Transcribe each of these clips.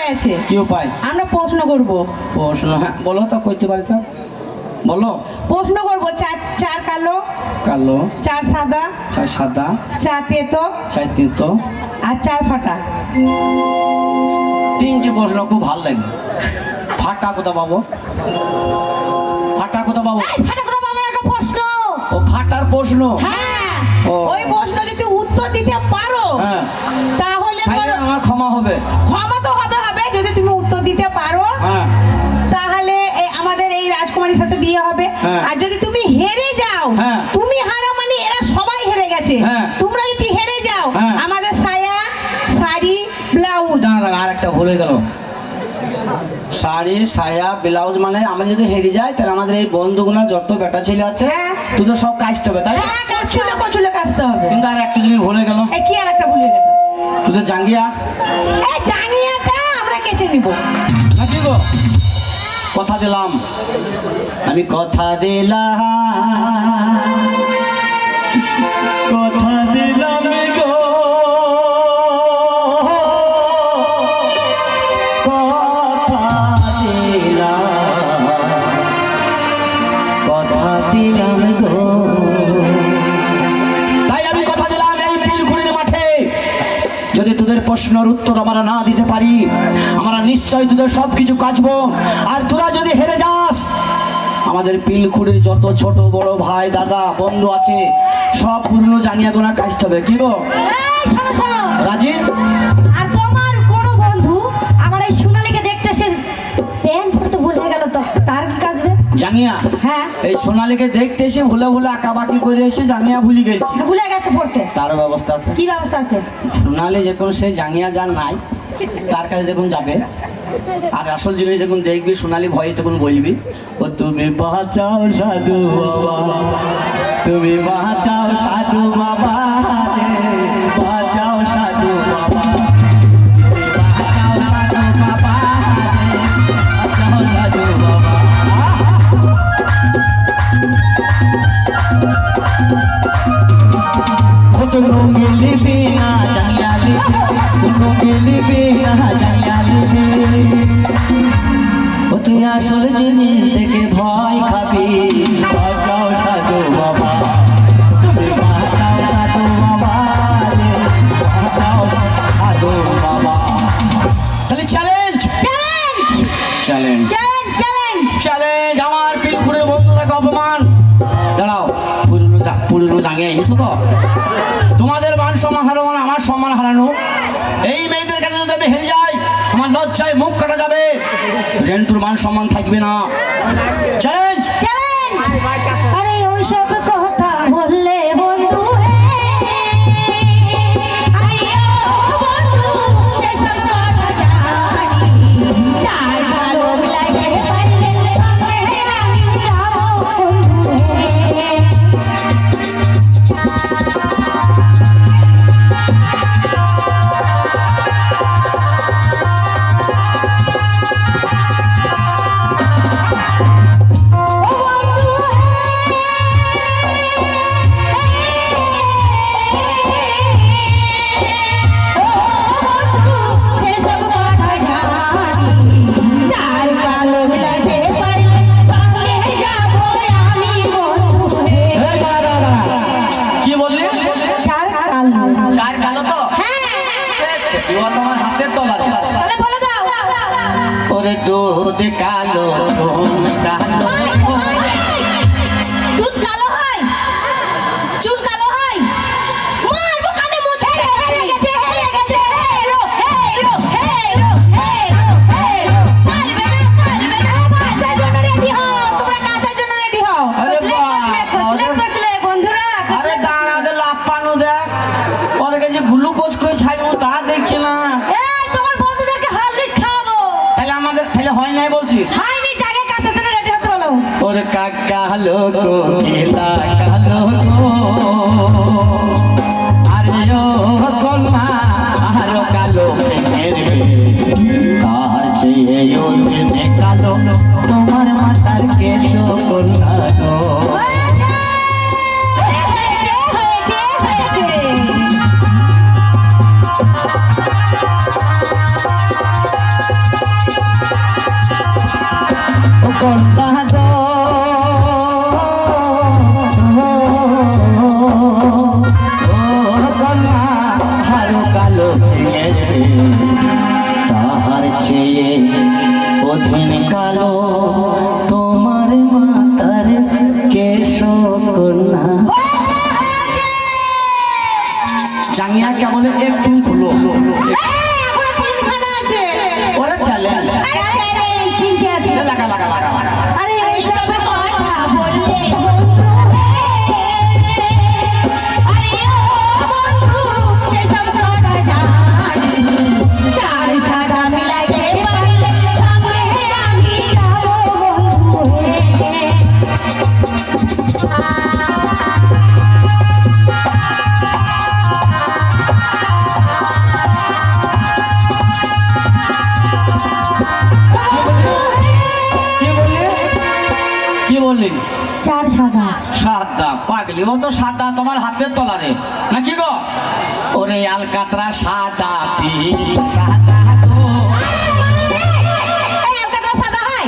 উপায় আছে। কি উপায়? আমরা প্রশ্ন করব। প্রশ্ন? হ্যাঁ বলো তো, কইতে পারি তো, বলো। প্রশ্ন করব। চার কালো, কালো, চার সাদা, চার সাদা, চার তেতো, চার তিতো, আর চার ফাটা। তিনটে প্রশ্ন খুব ভালো লাগবে। ফাটা কোথা পাবো? ফাটা কোথা পাবো? ফাটা কথা বাবার একটা প্রশ্ন। ও ফাটার প্রশ্ন। হ্যাঁ, ও। ওই প্রশ্ন যদি উত্তর দিতে পারো হ্যাঁ, তাহলে তাহলে আমার ক্ষমা হবে। ক্ষমা তো হবে হবে। যদি তুমি উত্তর দিতে পারো হ্যাঁ, তাহলে আমাদের এই রাজকুমারীর সাথে বিয়ে হবে। হ্যাঁ। আর যদি তুমি হেরে যাও, হ্যাঁ। তুমি হারো মানে এরা সবাই হেরে গেছে। হ্যাঁ। তোমরা যদি হেরে যাও, হ্যাঁ। আমাদের সায়া, শাড়ি, ব্লাউজ। দাঁড়া দাঁড়া, আর একটা ভুলে গেল। শাড়ি, সায়া, ব্লাউজ মানে আমরা যদি হেরে যাই তাহলে আমাদের এই বন্ধুগুলো যত বেটা ছেলে আছে হ্যাঁ। তোদের সব কাজতে হবে, তাই না? হ্যাঁ, কচুলে কচুলে কাচতে হবে। কিন্তু আর একটা জিনিস ভুলে গেল। এই কি আর একটা ভুলে গেল? তোদের জাঙ্গিয়া এই জাঙ্গিয়াটা আমরা কেচে নিব। নাকি গো? কথা দিলাম, আমি কথা দিলাম, কথা দিলাম গো, কথা দিলাম, কথা দিলাম গো। তাই আমি কথা দিলাম এই নীলকুঠির মাঠে যদি তোদের প্রশ্নের উত্তর আমরা না দিতে পারি, আমরা নিশ্চয়ই তোদের সবকিছু কাচবো। আর তোরা যদি হেরে যাস, আমাদের পিলখুড়ির যত ছোট বড় ভাই দাদা বন্ধু আছে সব পুরনো জানিয়া গোনা কাচতে হবে। কি গো এই শোনো শোনো, রাজি? আর তোমার কোনো বন্ধু আমার এই সোনালীকে দেখতে এসে প্যান্ট পরতে ভুলে গেল, তো তার কি কাজবে? জাঙ্গিয়া? হ্যাঁ, এই সোনালীকে দেখতে এসে ভুলে ভুলে আঁকাবাকি করে এসে জাঙ্গিয়া ভুলি গেছি। ভুলে গেছে পড়তে। তারও ব্যবস্থা আছে। কি ব্যবস্থা আছে? সোনালী যখন সে জাঙ্গিয়া যার নাই তার কাছে যখন যাবে, আর আসল জিনিস যখন দেখবি সোনালী ভয়ে তখন বলবি, ও তুমি বাঁচাও সাধু বাবা, তুমি বাঁচাও সাধু বাবা, রে, বাঁচাও সাধু বাবা, বাঁচাও সাধু বাবা, রে, বাঁচাও সাধু বাবা। কোনো গেলিবি না জানিয়া লিবি, কোনো গেলিবি না জানিয়া লিবি, ও তুই আসল জিনিস দেখে ভয় খাবি। বাঁচাও সাধু বাবা, তুমি বাঁচাও সাধু বাবা, রে, বাঁচাও সাধু বাবা। তাহলে challenge challenge challenge challenge challenge challenge আমার পিলখুড়ের বন্ধুদেরকে অপমান। দাঁড়াও, পুরনো জাঙ্গিয়া এনেছো তো? তোমাদের মান সম্মান হারানো মানে আমার সম্মান হারানো। এই মেয়েদের কাছে যদি আমি হেরে যাই, আমার লজ্জায় মুখ কাটা যাবে, রেন্টুর মান সম্মান থাকবে না। Challenge challenge. আরে ওইসব কথা বললে বন্ধু হে, আইয়ো বন্ধু সেসব কথা জানি, চার ভালো লাগে পারলে সঙ্গে আমি যাবো বন্ধু হে। কি বললি? চার কালো তো? এবার তোমার হাতের তলার। ওরে দুধ কালো, কালো, দুধ কালো হয়, চুল কালো হয়, মারবো কানে মুখে। হেরে গেছে, হেরে গেছে, হেরো, হেরো, হেরো, হেরো, হেরো। মারবে না, মারবে না। কাচার জন্য রেডি হও, তোমরা কাচার জন্য রেডি হও। আরে কতলে কতলে বন্ধুরা, আরে দাঁড়া, ওদের লাফানো দেখ, ওদের কাছে গ্লুকোজ করে ছাড়বো তা দেখছি না। এই তোমার বন্ধুদেরকে হরলিক্স খাওয়াবো। তাহলে আমাদের তাহলে হয় নাই বলছিস? হাইনি জায়গা কাচার জন্য রেডি হতে বলো। ওরে কাকা লোকো কেলা কালো গো, আরে ও কলমা আরো কালো মেরে, তার চেয়ে ওতে কালো তোমার মাথার কেশ কল্লা গো। হয়েছে, হয়েছে, হয়েছে। সাদা পাগলি, ও তো সাদা তোমার হাতের তলারে নাকি গো? ওরে আলকাতরা সাদা পিঠ সাদা গো। এই আলকাতরা সাদা হয়?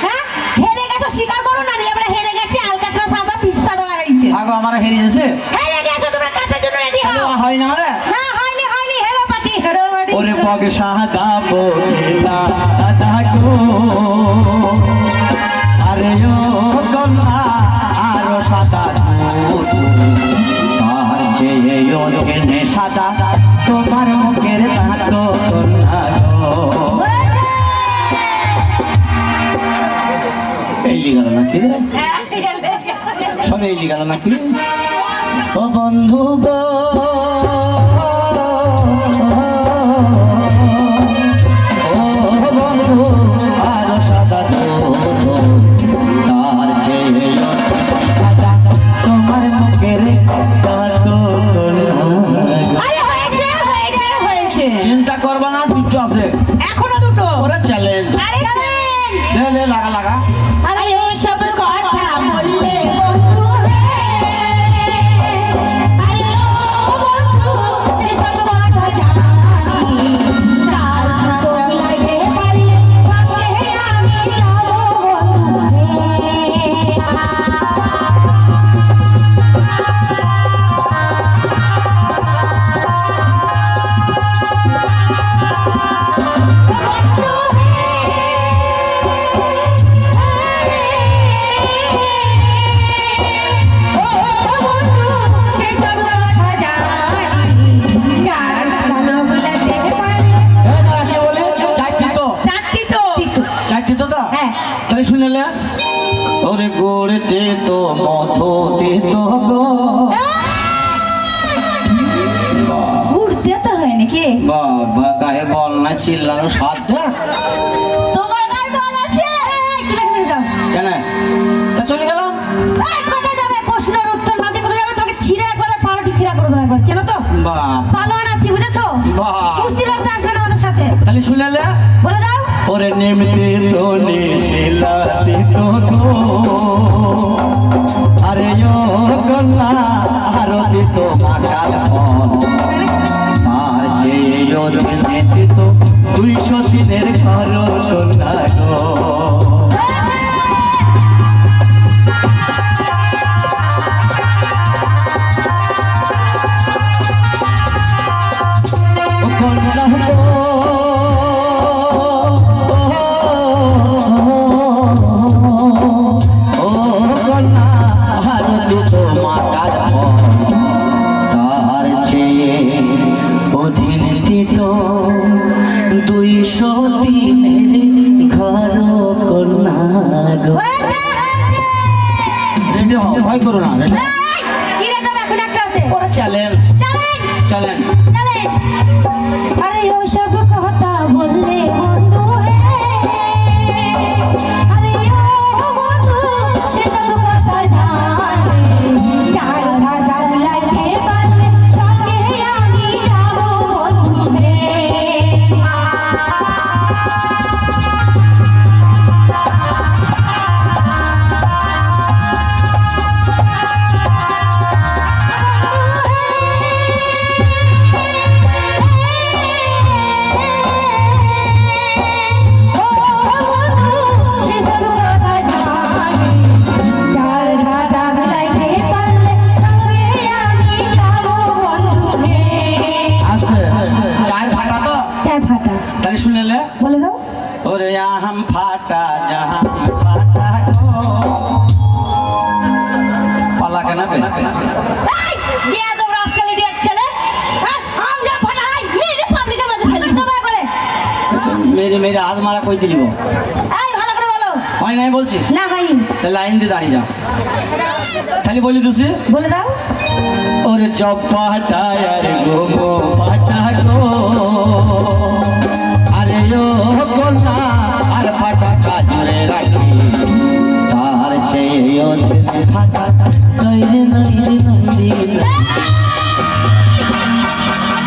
হ্যাঁ, হেরে গেছো স্বীকার করো না, আমরা হেরে গেছি, আলকাতরা সাদা পিচ সাদা লাগাইছে। আগো আমার হেরিয়েছে, হেরে গেছো, তোমরা কাছের জন্য রেডি হও। হয় না মানে না হয়নি হয়নি, হেরো পাটি হেরো পাটি। ওরে পগ সাদা বকিলা সাদা গো। আরে ও কন্যা আরো সাদা দুধ, তার চেয়ে ওখানে সাদা তোমার মুখের তাতো কন্যা গো। এই গেল নাকি রে? সব এই গেল নাকি? ও বন্ধু গো, ও বন্ধু আরো সাদা দুধ, তার চেয়ে সাদা তোমার মুখের তাতো কন্যা গো। আরে হয়েছে হয়েছে হয়েছে, চিন্তা করবা না, দুটো আছে এখনো দুটো। ওরা চ্যালেঞ্জ। আরে চলেন। লে লে লাগা লাগা। আরে এইসব কথা বললে বন্ধু হে, আরে ও বন্ধু সেসব কথা জানি, চার ফুটো লাগে পারলে সঙ্গে আমি যাবো বন্ধু তাই শুনলে ওরে গোড়তে তো মথতে তো গো। উড়তে তো হয় নাকি? বাবা গায়ে বল না, চিল্লানো সাধ্য তোমার গায়ে বল আছে? এই, তুমি এখানে যাও। কেন? তা চলে গেল। এই, কোথায় যাবে? প্রশ্নের উত্তর না দিয়ে কোথায় যাবে? তোমাকে ছিঁড়ে একবারে পাউরুটি ছিঁড়া করে দেবো একবার, চেনো তো? বাপ পালোয়ান আছি, বুঝেছো? বাহ। কুস্তি লড়তে আসবে না আমাদের সাথে, তাহলে শুনলে বলে দাও। ওরে নেমতে তো নিশিলাতে তো গো। আরে ও কন্যা আরতি তো মাকাল ফল, আর যে ওদিনে তো 200 দিনের ঘর কন্যা গো। ও কন্যা গো, ও কন্যা আরতি তো মাকাল ফল, তার চেয়ে অধীনতি তো 200 দিনের ঘর কন্যা গো। রেডি হও, ভয় করো না। রেডি এই, কি রে, তবে এখন একটা আছে। ওরা চ্যালেঞ্জ চ্যালেঞ্জ, চ্যালেঞ্জ। চ্যালেঞ্জ। আরে ওসব কথা বললে বন্ধু হে, আরে ও বন্ধু সেসব কথা জানি, চার ঘাটা লাগে পারলে সঙ্গে আমি যাবো বন্ধু হে। ফাটা জাহান ফাটা গো পালা কেনা বেনা এই দিয়া তো রাস্কাল ইডিয়েট ছেলে হ্যাঁ আম যা ফাটাই মেরে পাবলিকের মাঝে ফেলে দিতে হবে করে মেরে মেরে হাত মারা কই দিলিব এই ভালো করে বলো হয় নাই বলছিস না হয়নি তাহলে লাইন দিয়ে দাঁড়িয়ে যা খালি বলি তুসি বলে দাও ওরে চপাটা আর গো গো পাটা গো আরে ও কোনা আর ফাটা কাজরে রাখি তার চেয়ে ওতে ফাটা নইরে নইরে নইরে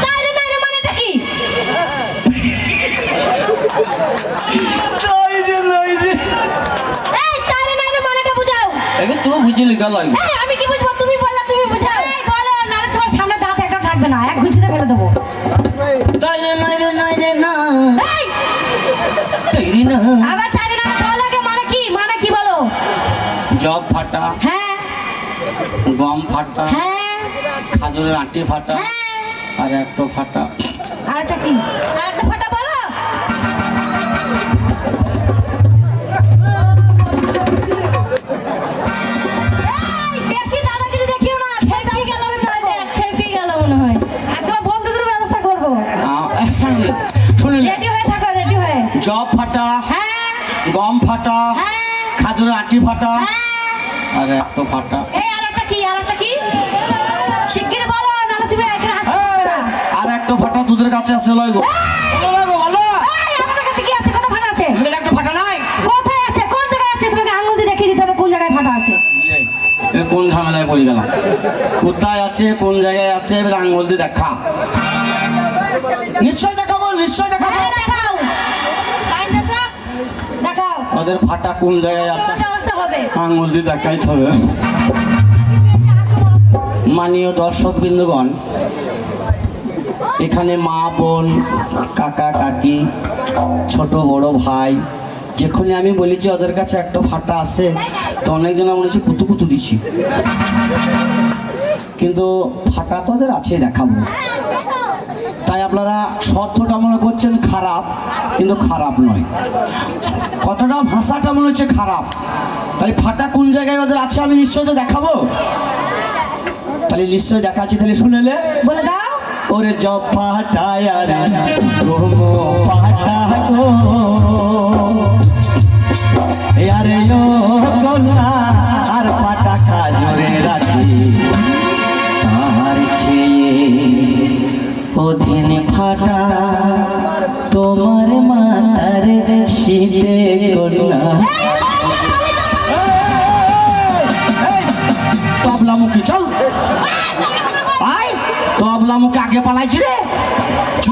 তাইরে নাইরে মানেটা কি নইরে নইরে এই তাইরে নাইরে মানেটা বুঝাও এবে তুই বুঝলি গেল এই আমি করে দেবো। তাই রে নাই রে নাই রে না এই, তৈরি না আবার তারি না ভালো লাগে মানে কি বলো? জব ফাটা, হ্যাঁ গম ফাটা, হ্যাঁ খাজুরের আটি ফাটা, হ্যাঁ, আর একটা ফাটা। আরেকটা কি? আরেকটা ফাটা বলো। এই, বেশি দাদাগিরি দেখিও না, খেপে গেল খেপে গেল মনে হয়। আর তোমার বন্ধুদের ব্যবস্থা করবো। শুনুন, রেডি হয়ে থাকো, রেডি হয়ে। জব ফাটা, হ্যাঁ গম ফাটা, হ্যাঁ খাজুরের আটি ফাটা, হ্যাঁ। আর একটা ফাটা। এই আরেকটা কি? আরেকটা কি? শিগগির বলো, নাহলে তুমি এখানে আসতে পারবে না। আর একটা ফাটা দুধের কাছে আছে লয় গো। বলো গো, বলো। এই, আপনার কাছে কি আছে? কত ফাটা আছে? এখানে একটা ফাটা নাই? কোথায় আছে? কোন জায়গায় আছে? তোমাকে আঙুল দিয়ে দেখিয়ে দিতে হবে কোন জায়গায় ফাটা আছে। এ কোন ঝামেলায় পড়ে গেলাম? কোথায় আছে, কোন জায়গায় আছে, এবার আঙুল দিয়ে দেখা। নিশ্চয় দেখাবো, নিশ্চয় দেখাবো। হ্যাঁ, দেখাও। লাইন দাদা, দেখাও। ওদের ফাটা কোন জায়গায় আছে তোমার ব্যবস্থা হবে। আঙুল দিয়ে দেখাইতে হবে। মাননীয় দর্শক বিন্দুগণ, এখানে মা বোন, কাকা কাকি, ছোট বড় ভাই, যখনই আমি বলেছি ওদের কাছে একটা ফাটা আছে, তো অনেকজন মনে হচ্ছে কুতু কুতু দিচ্ছি, কিন্তু ফাটা তো ওদের আছে, দেখাবো। তাই আপনারা শর্তটা মনে করছেন খারাপ, কিন্তু খারাপ নয়। কথাটা ভাষাটা মনে হচ্ছে খারাপ, তাহলে ফাটা কোন জায়গায় ওদের আছে আমি নিশ্চয় তো দেখাবো। তাহলে নিশ্চয় দেখাচ্ছি, তাহলে শুনেলে বলে দাও। ওরে জব ফাটায় রে গো ফাটা গো, আরে ও কলা আর ফাটা খাজুরে রাখি, তার চেয়ে অধীন ফাটা তোমার মাতার শীতে কন্যা। তবলামুখী চল, আয় তবলামুখী আগে পালাইছি রে।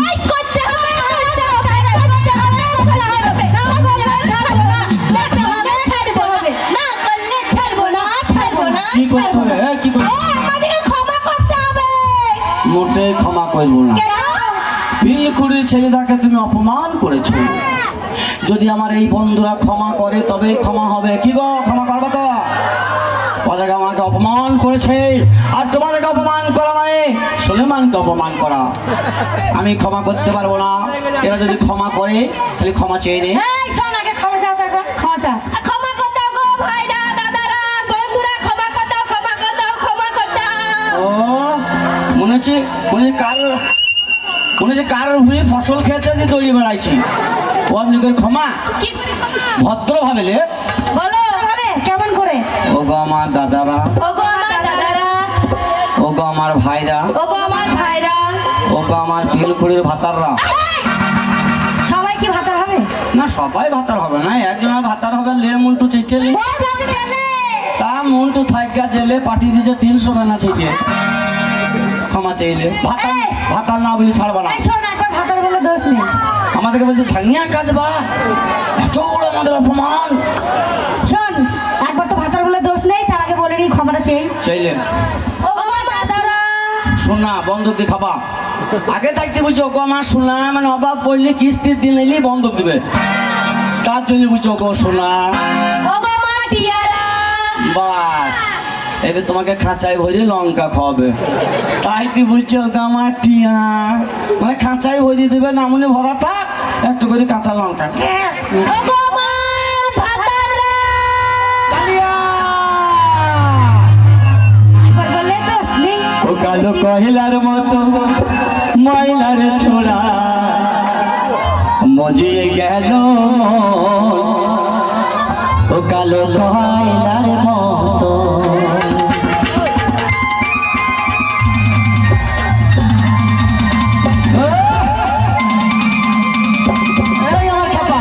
এই, করতে হবে না, করতে হবে না, করতে হবে না, বলা হবে। না করলে ছাড়বো না, করতে হবে, ছাড়বো হবে। না করলে ছাড়বো না, ছাড়বো না, কি করতে ছাড়বো হবে? না। কি করতে হবে? এই, আমাদেরকে ক্ষমা করতে হবে। মোটেই ক্ষমা করবো না। কেন? বিলকুড়ির ছেলেটাকে তুমি অপমান করেছো। যদি আমার এই বন্ধুরা ক্ষমা করে তবেই ক্ষমা হবে। কি গো, ক্ষমা করবো তো? ওদেরকে আমাকে অপমান করেছে, আর তোমাদেরকে অপমান করা মানে সুলেমানকে অপমান করা। আমি ক্ষমা করতে পারবো না। এরা যদি ক্ষমা করে তাহলে ক্ষমা চেয়ে নে। এই, শোন, আগে ক্ষমা চাও তো একবার, ক্ষমা চা। ক্ষমা করতে দাও গো ভাইরা, দাদারা, বন্ধুরা, ক্ষমা করতে দাও, ক্ষমা করতে দাও, ক্ষমা করতে দাও। ও মনে হচ্ছে কার হয়ে ফসল খেয়েছে যে দৌড়ি বেড়াইছি। ও আপনি করে ক্ষমা কি করে ক্ষমা? ভদ্র ভাবেলে বলো ভাবে, কেমন করে? ও গো আমার দাদারা, ওগো আমার দাদারা, ও গো আমার ভাইরা, ওগো আমার ভাইরা। ও গো আমার বিলকুড়ির ভাতাররা। সবাই কি ভাতা হবে? না, সবাই ভাতার হবে না, একজন ভাতার হবে। লে মন্টু চেচেলে ও ভাবি গেলে। তা মন্টু থাইকা জেলে পাঠিয়ে দিয়েছে 300 টাকা চেয়ে ক্ষমা চাইলে। ভাতার না বলি ছাড়বা না। এই শোন, একবার ভাতার বলে দোষ নেই। আমাদেরকে বলছে ঝাঙ্গিয়া কাজ বা এত বড় আমাদের অপমান। শোন, একবার তো ভাতার বলে দোষ নেই, তার আগে বলে নি ক্ষমাটা চাই। চাইলেন ওগো আমার দাদারা, সোনা বন্ধক দিয়ে খাবা। আগে থাকতে বলছি ওগো আমার সোনা, মানে অভাব পড়লে কিস্তির দিন এলেই বন্ধক দিবে, তার জন্য বলছি ওগো সোনা। ওগো আমার টিয়ারা। বাস এবার তোমাকে খাঁচায় ভরে লঙ্কা খাওয়াবে, তাই তুই বলছি ওগো আমার টিয়া, মানে খাঁচায় ভরে দেবে না মনে ভরা থাক একটু করে কাঁচা লঙ্কা। ওগো আমার ভাতারা। একবার বললে দোষ নেই। ও কালো কহিলার মতো ময়লার ছোড়া মজিয়ে গেল ও কালো কয়লার মতো। এই আমার ছাপা।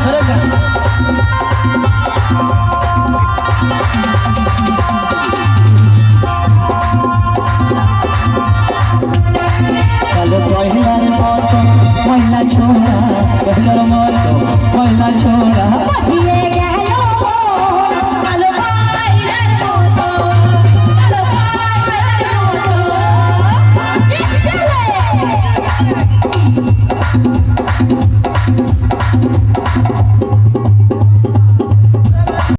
ধরে যান আছো